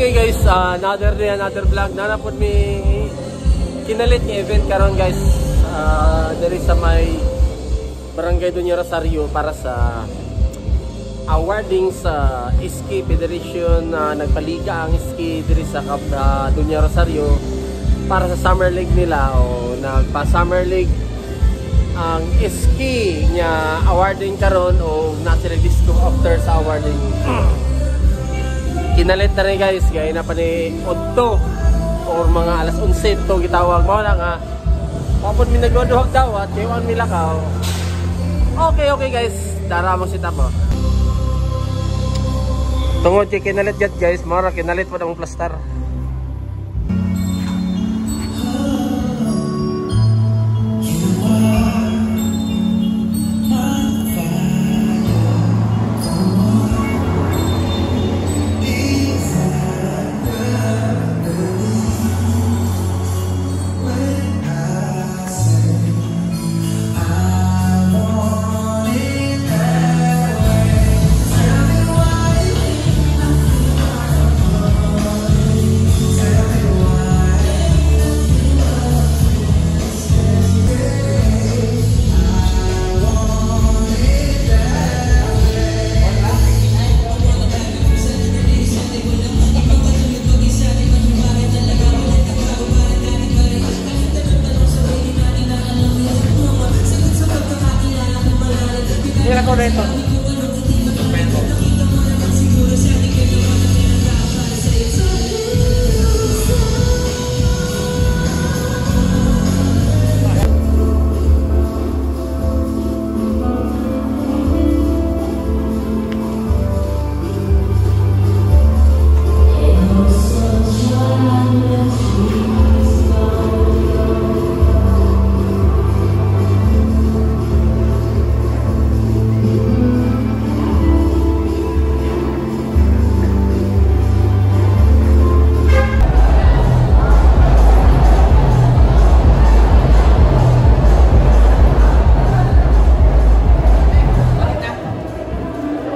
Okay guys, another day, another vlog. Nanapod mi kinalit nga event karon guys. Diri sa may Barangay Dunya Rosario para sa awarding sa Ski Federation na nagpaliga ang ski diri sa Dunya Rosario para sa Summer League nila o nagpa-Summer League ang ski nya awarding karon o nasa disco after sa awarding. Kinalit na rin guys, gaya na pa ni Otto or mga alas 11 to gitawag mo na nga kapag may nagwaduhag dawat kayo ang milakaw. Okay guys, dara mo si Tabo tungod kay kinalit guys, mara kinalit po ng plaster.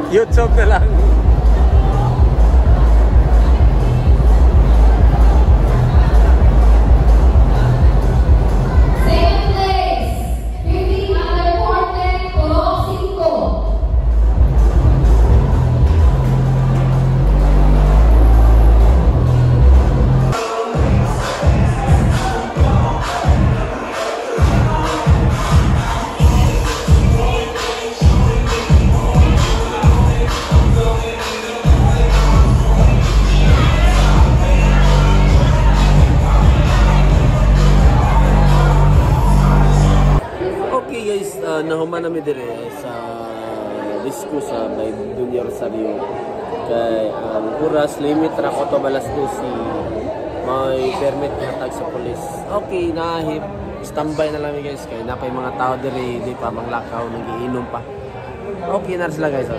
YouTube na lang. Nahuman namin dire sa disco sa may Dunya Rosario kay ang oras limit ra ko to balas 12 may permit hatag sa police. Okay, nahip standby na lang guys kay napay mga tao dire di pa manglakaw nagiinom pa. Okay na sila guys.